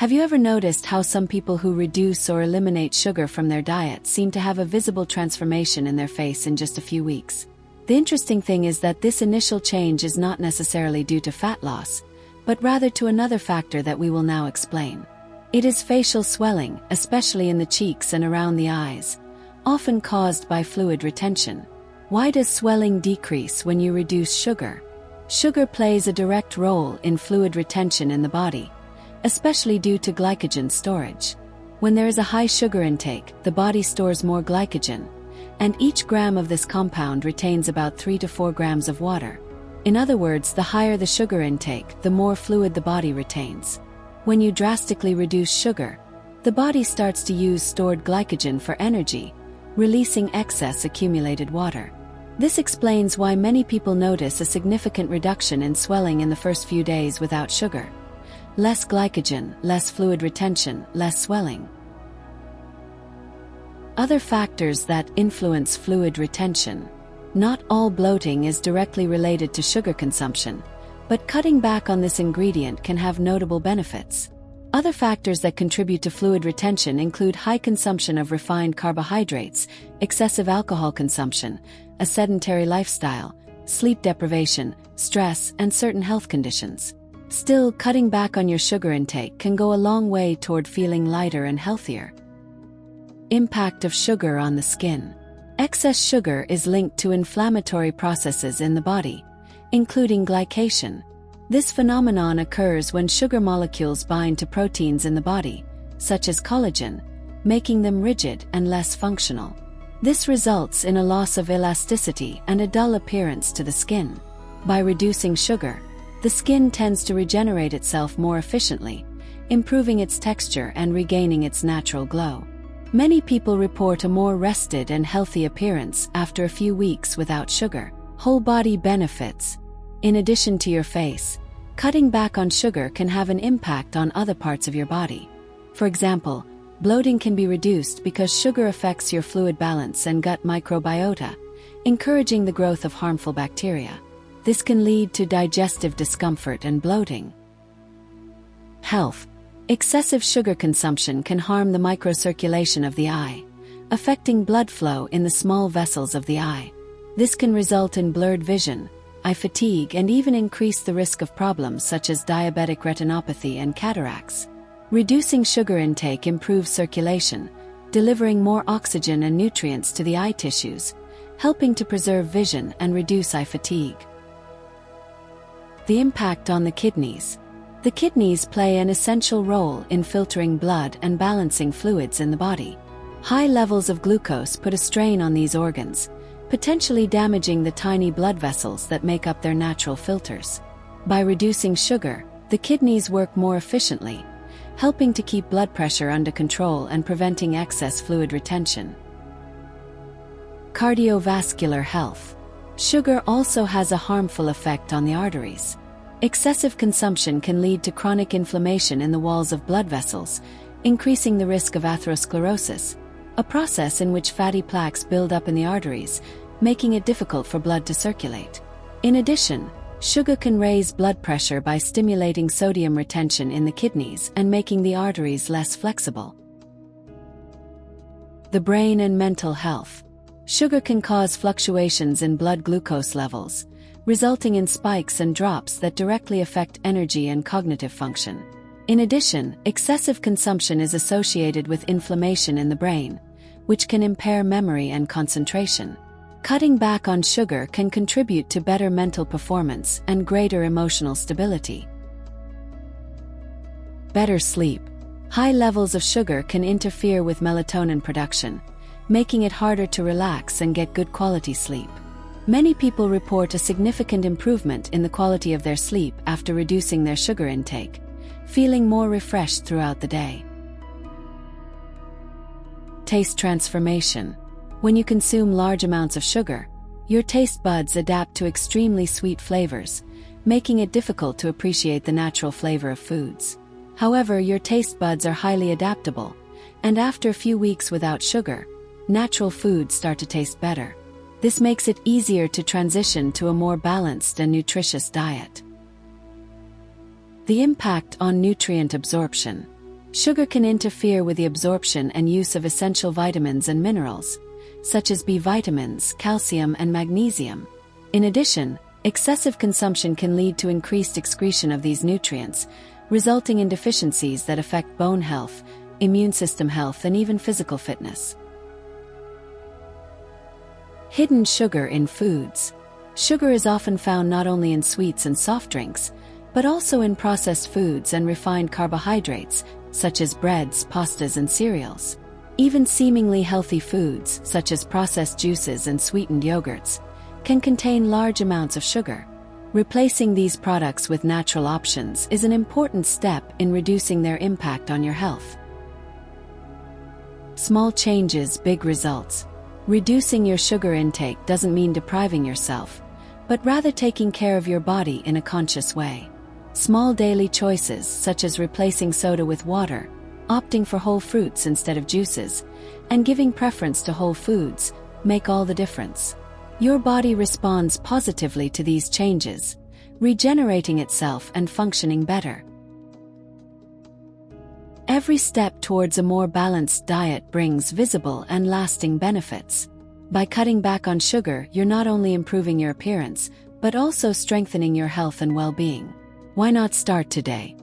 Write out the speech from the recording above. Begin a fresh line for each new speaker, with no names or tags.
Have you ever noticed how some people who reduce or eliminate sugar from their diet seem to have a visible transformation in their face in just a few weeks? The interesting thing is that this initial change is not necessarily due to fat loss, but rather to another factor that we will now explain. It is facial swelling, especially in the cheeks and around the eyes, often caused by fluid retention. Why does swelling decrease when you reduce sugar? Sugar plays a direct role in fluid retention in the body, especially due to glycogen storage. When there is a high sugar intake, the body stores more glycogen, and each gram of this compound retains about 3 to 4 grams of water. In other words, the higher the sugar intake, the more fluid the body retains. When you drastically reduce sugar, the body starts to use stored glycogen for energy, releasing excess accumulated water. This explains why many people notice a significant reduction in swelling in the first few days without sugar. Less glycogen, less fluid retention, less swelling. Other factors that influence fluid retention. Not all bloating is directly related to sugar consumption, but cutting back on this ingredient can have notable benefits. Other factors that contribute to fluid retention include high consumption of refined carbohydrates, excessive alcohol consumption, a sedentary lifestyle, sleep deprivation, stress, and certain health conditions. Still, cutting back on your sugar intake can go a long way toward feeling lighter and healthier. Impact of sugar on the skin. Excess sugar is linked to inflammatory processes in the body, including glycation. This phenomenon occurs when sugar molecules bind to proteins in the body, such as collagen, making them rigid and less functional. This results in a loss of elasticity and a dull appearance to the skin. By reducing sugar, the skin tends to regenerate itself more efficiently, improving its texture and regaining its natural glow. Many people report a more rested and healthy appearance after a few weeks without sugar. Whole body benefits. In addition to your face, cutting back on sugar can have an impact on other parts of your body. For example, bloating can be reduced because sugar affects your fluid balance and gut microbiota, encouraging the growth of harmful bacteria. This can lead to digestive discomfort and bloating. Health. Excessive sugar consumption can harm the microcirculation of the eye, affecting blood flow in the small vessels of the eye. This can result in blurred vision, eye fatigue, and even increase the risk of problems such as diabetic retinopathy and cataracts. Reducing sugar intake improves circulation, delivering more oxygen and nutrients to the eye tissues, helping to preserve vision and reduce eye fatigue. The impact on the kidneys. The kidneys play an essential role in filtering blood and balancing fluids in the body. High levels of glucose put a strain on these organs, potentially damaging the tiny blood vessels that make up their natural filters. By reducing sugar, the kidneys work more efficiently, helping to keep blood pressure under control and preventing excess fluid retention. Cardiovascular health. Sugar also has a harmful effect on the arteries. Excessive consumption can lead to chronic inflammation in the walls of blood vessels, increasing the risk of atherosclerosis, a process in which fatty plaques build up in the arteries, making it difficult for blood to circulate. In addition, sugar can raise blood pressure by stimulating sodium retention in the kidneys and making the arteries less flexible. The brain and mental health. Sugar can cause fluctuations in blood glucose levels, resulting in spikes and drops that directly affect energy and cognitive function. In addition, excessive consumption is associated with inflammation in the brain, which can impair memory and concentration. Cutting back on sugar can contribute to better mental performance and greater emotional stability. Better sleep. High levels of sugar can interfere with melatonin production, making it harder to relax and get good quality sleep. Many people report a significant improvement in the quality of their sleep after reducing their sugar intake, feeling more refreshed throughout the day. Taste transformation. When you consume large amounts of sugar, your taste buds adapt to extremely sweet flavors, making it difficult to appreciate the natural flavor of foods. However, your taste buds are highly adaptable, and after a few weeks without sugar, natural foods start to taste better. This makes it easier to transition to a more balanced and nutritious diet. The impact on nutrient absorption. Sugar can interfere with the absorption and use of essential vitamins and minerals, such as B vitamins, calcium, and magnesium. In addition, excessive consumption can lead to increased excretion of these nutrients, resulting in deficiencies that affect bone health, immune system health, and even physical fitness. Hidden sugar in foods. Sugar is often found not only in sweets and soft drinks, but also in processed foods and refined carbohydrates, such as breads, pastas, and cereals. Even seemingly healthy foods, such as processed juices and sweetened yogurts, can contain large amounts of sugar. Replacing these products with natural options is an important step in reducing their impact on your health. Small changes, big results. Reducing your sugar intake doesn't mean depriving yourself, but rather taking care of your body in a conscious way. Small daily choices, such as replacing soda with water, opting for whole fruits instead of juices, and giving preference to whole foods, make all the difference. Your body responds positively to these changes, regenerating itself and functioning better. Every step towards a more balanced diet brings visible and lasting benefits. By cutting back on sugar, you're not only improving your appearance, but also strengthening your health and well-being. Why not start today?